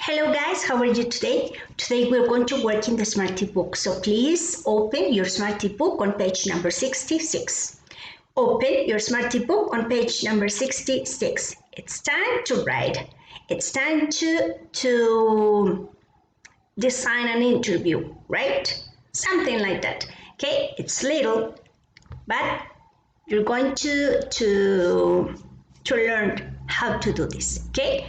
Hello guys, how are you today? Today we're going to work in the Smarty book. So please open your Smarty book on page number 66. Open your Smarty book on page number 66. It's time to write. It's time to design an interview, right? Something like that. Okay, it's little, but you're going to learn how to do this, okay?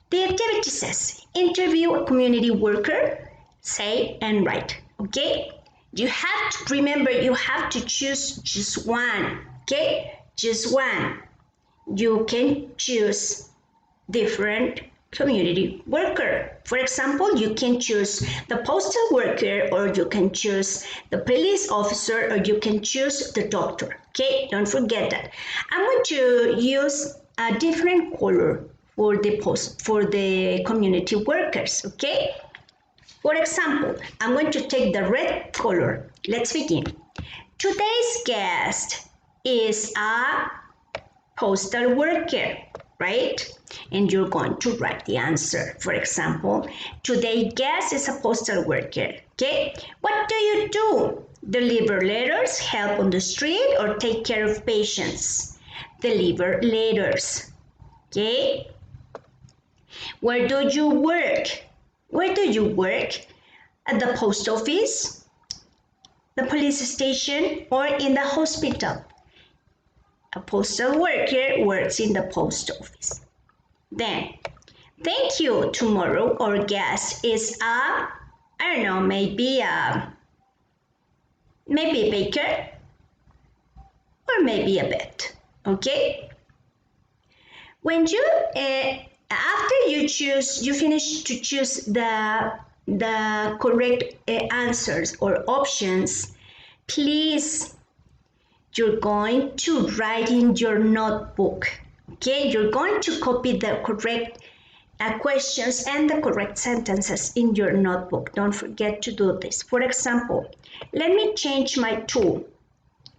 The activity says, interview a community worker, say and write, okay? You have to remember, you have to choose just one, okay? Just one. You can choose different community worker. For example, you can choose the postal worker, or you can choose the police officer, or you can choose the doctor, okay? Don't forget that. I'm going to use a different color for the community workers, okay? For example, I'm going to take the red color. Let's begin. Today's guest is a postal worker, right? And you're going to write the answer. For example, today's guest is a postal worker, okay? What do you do? Deliver letters, help on the street, or take care of patients? Deliver letters, okay? Where do you work? Where do you work? At the post office, the police station, or in the hospital? A postal worker works in the post office. Then, thank you. Tomorrow our guest is maybe a baker, or maybe a vet. Okay? When you after you finish to choose the correct answers or options, please, you're going to write in your notebook, okay? You're going to copy the correct questions and the correct sentences in your notebook. Don't forget to do this. For example, let me change my tool,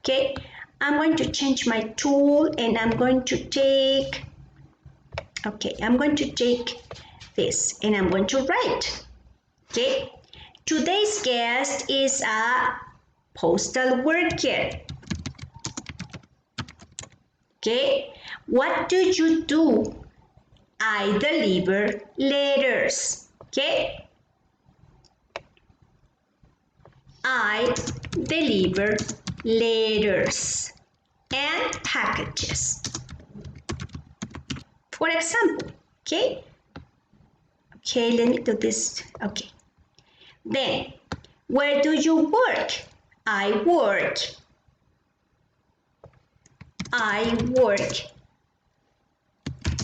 okay? I'm going to change my tool, and I'm going to take this, and I'm going to write, okay? Today's guest is a postal worker, okay? What do you do? I deliver letters, okay? I deliver letters and packages. For example, okay? Okay, let me do this. Okay. Then, where do you work? I work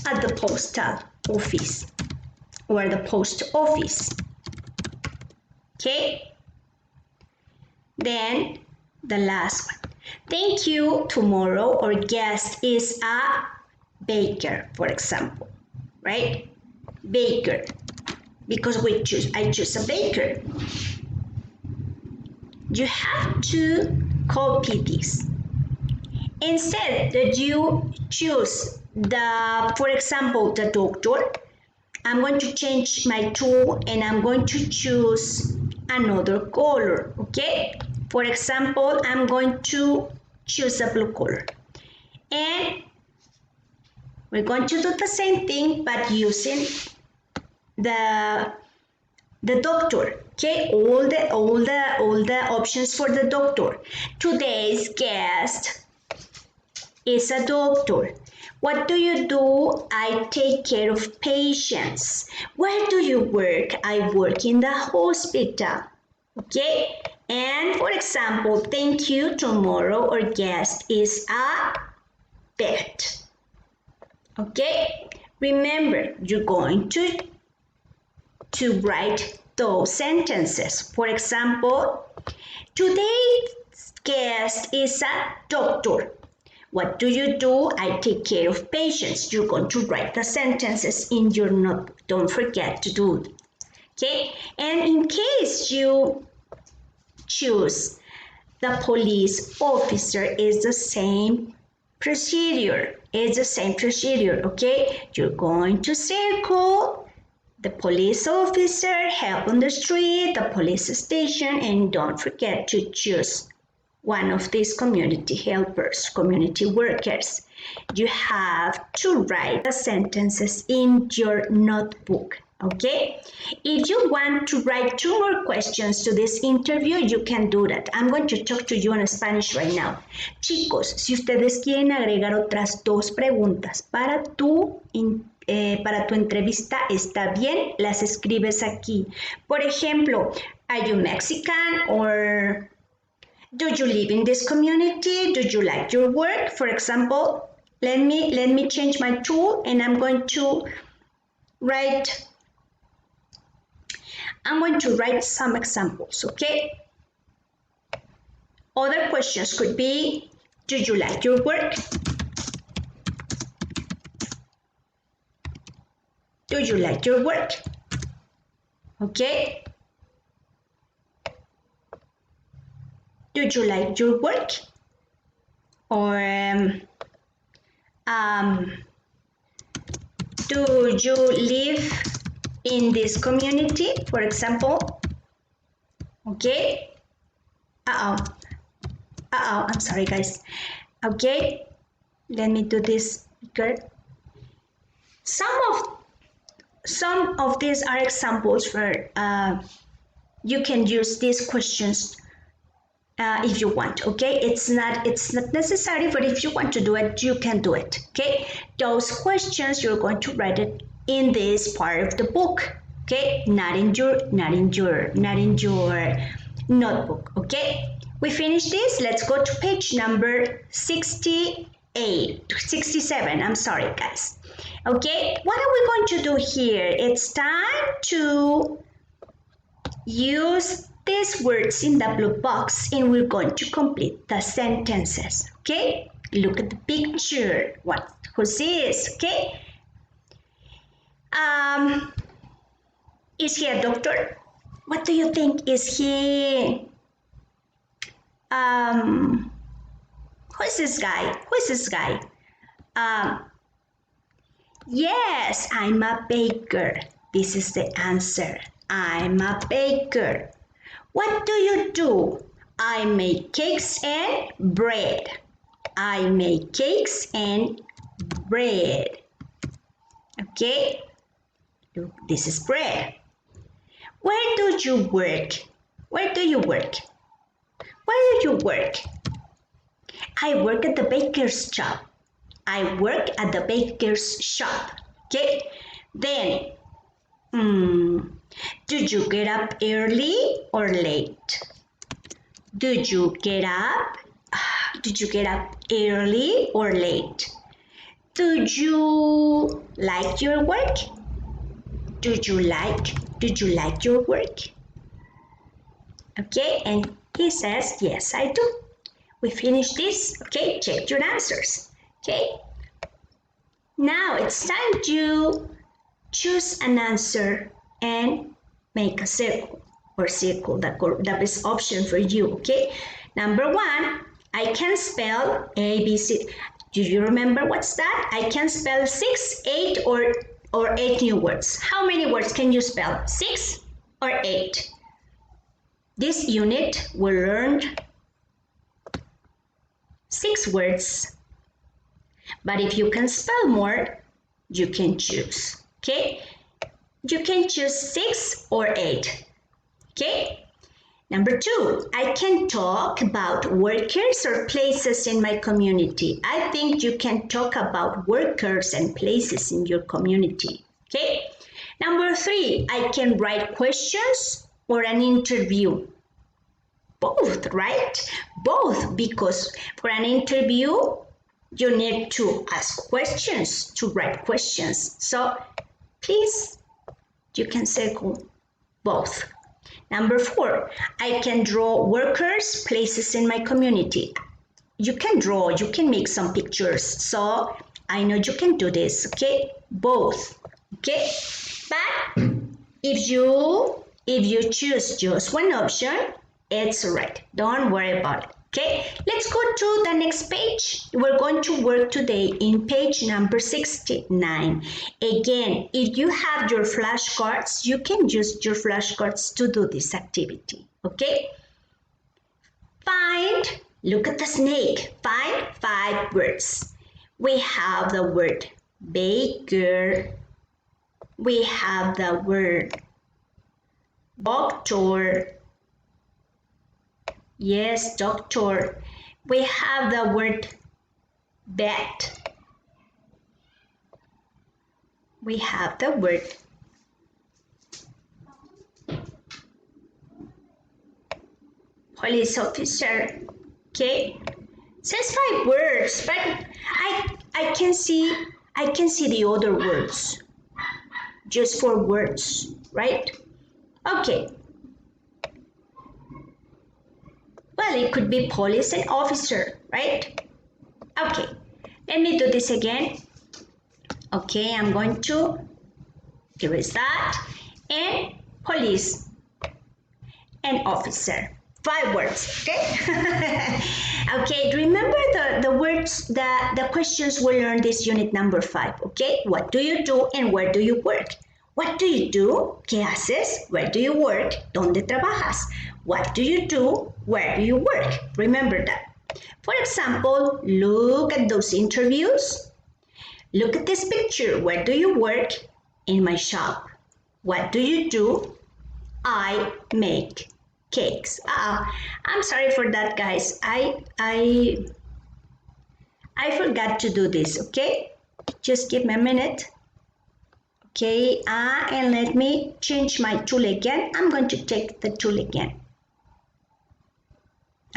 at the postal office, or the post office. Okay? Then, the last one. Thank you. Tomorrow our guest is a baker, for example, right? Baker, because I choose a baker. You have to copy this. Instead that you choose for example, the doctor, I'm going to change my tool, and I'm going to choose another color, okay? For example, I'm going to choose a blue color, and we're going to do the same thing, but using the doctor, okay? All the options for the doctor. Today's guest is a doctor. What do you do? I take care of patients. Where do you work? I work in the hospital, okay? And for example, thank you. Tomorrow our guest is a vet. Okay, remember, you're going to write those sentences. For example, today's guest is a doctor. What do you do? I take care of patients. You're going to write the sentences in your notebook. Don't forget to do it. Okay, and in case you choose the police officer, is the same procedure. Okay? You're going to circle the police officer, help on the street, the police station, and don't forget to choose one of these community helpers, community workers. You have to write the sentences in your notebook, okay? If you want to write 2 more questions to this interview, you can do that. I'm going to talk to you in Spanish right now. Chicos, si ustedes quieren agregar otras 2 preguntas para tu entrevista, está bien, las escribes aquí. Por ejemplo, are you Mexican, or do you live in this community? Do you like your work? For example, let me change my tool, and I'm going to write some examples, okay? Other questions could be, do you like your work? Do you like your work? Okay? Do you like your work? Or do you live in this community, for example? Okay? I'm sorry, guys. Okay, let me do this bigger. Some of these are examples where you can use these questions if you want, okay? It's not necessary, but if you want to do it, you can do it, okay? Those questions, you're going to write it in this part of the book, okay? Not in your notebook, okay? We finished this. Let's go to page number 67, I'm sorry, guys. Okay, what are we going to do here? It's time to use these words in the blue box, and we're going to complete the sentences, okay? Look at the picture. Who's this, okay? Is he a doctor? What do you think? Is he... who is this guy? Yes, I'm a baker. This is the answer. I'm a baker. What do you do? I make cakes and bread. I make cakes and bread. Okay? Look, this is bread. Where do you work? Where do you work? Where do you work? I work at the baker's shop. I work at the baker's shop. Okay? Then, do you get up early or late? Do you get up early or late? Do you like your work? Do you like your work? Okay, and he says, yes, I do. We finished this. Okay, check your answers. Okay, now it's time to choose an answer and make a circle the best option for you. Okay, number 1, I can spell ABC. Do you remember what's that? I can spell 6, 8, or 8 new words. How many words can you spell? 6 or 8? This unit we learned 6 words. But if you can spell more, you can choose. Okay? You can choose 6 or 8. Okay? Number 2, I can talk about workers or places in my community. I think you can talk about workers and places in your community. Okay? Number 3, I can write questions or an interview. Both, right? Both, because for an interview, you need to ask questions, to write questions. So please, you can circle both. Number 4, I can draw workers, places in my community. You can draw, you can make some pictures. So I know you can do this, okay? Both, okay? But if you choose just one option, it's right. Don't worry about it. Okay, let's go to the next page. We're going to work today in page number 69. Again, if you have your flashcards, you can use your flashcards to do this activity. Okay, look at the snake. Find 5 words. We have the word baker. We have the word doctor. Yes, doctor. We have the word vet. We have the word police officer. Okay, says 5 words, but I can see the other words. Just 4 words, right? Okay. Well, it could be police and officer, right? Okay, let me do this again. Okay, I'm going to erase that. And police and officer. 5 words, okay? Okay, remember the words, the questions we learned this unit number 5, okay? What do you do and where do you work? What do you do? ¿Qué haces? Where do you work? ¿Dónde trabajas? What do you do? Where do you work? Remember that. For example, look at those interviews. Look at this picture. Where do you work? In my shop. What do you do? I make cakes. I'm sorry for that, guys. I forgot to do this, okay? Just give me a minute. Okay, and let me change my tool again. I'm going to take the tool again.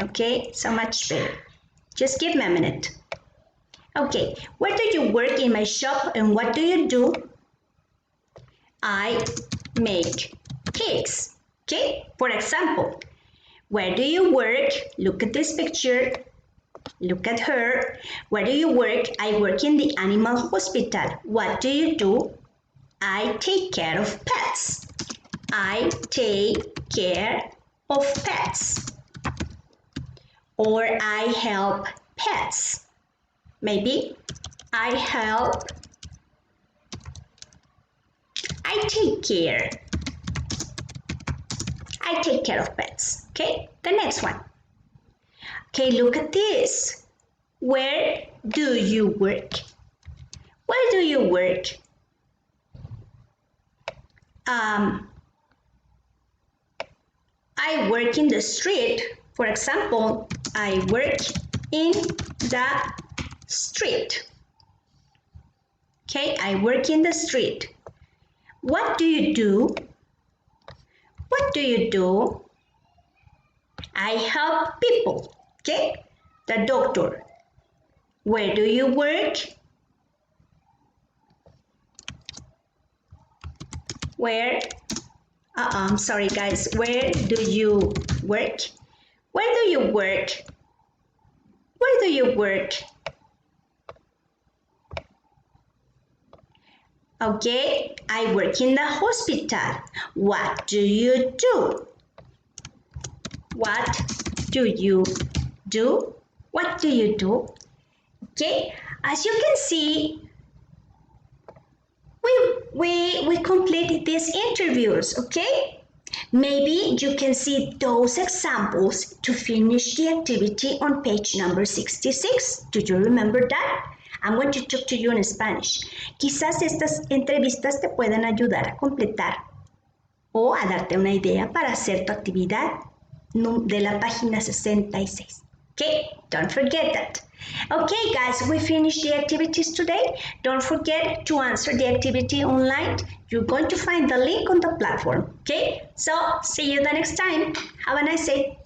Okay, so much better. Just give me a minute. Okay, where do you work? In my shop. And what do you do? I make cakes. Okay, for example, where do you work? Look at this picture. Look at her. Where do you work? I work in the animal hospital. What do you do? I take care of pets. I take care of pets. Or I help pets. Maybe I take care. I take care of pets. Okay, the next one. Okay, look at this. Where do you work? Where do you work? I work in the street. For example, I work in the street. Okay, I work in the street. What do you do? What do you do? I help people. Okay, the doctor. Where do you work? Where? I'm sorry, guys. Where do you work? Where do you work? Where do you work? Okay, I work in the hospital. What do you do? What do you do? What do you do? Okay, as you can see, we completed these interviews, okay? Maybe you can see those examples to finish the activity on page number 66. Do you remember that? I'm going to talk to you in Spanish. Quizás estas entrevistas te puedan ayudar a completar o a darte una idea para hacer tu actividad de la página 66. Okay, don't forget that. Okay, guys, we finished the activities today. Don't forget to answer the activity online. You're going to find the link on the platform. Okay, so see you the next time. Have a nice day.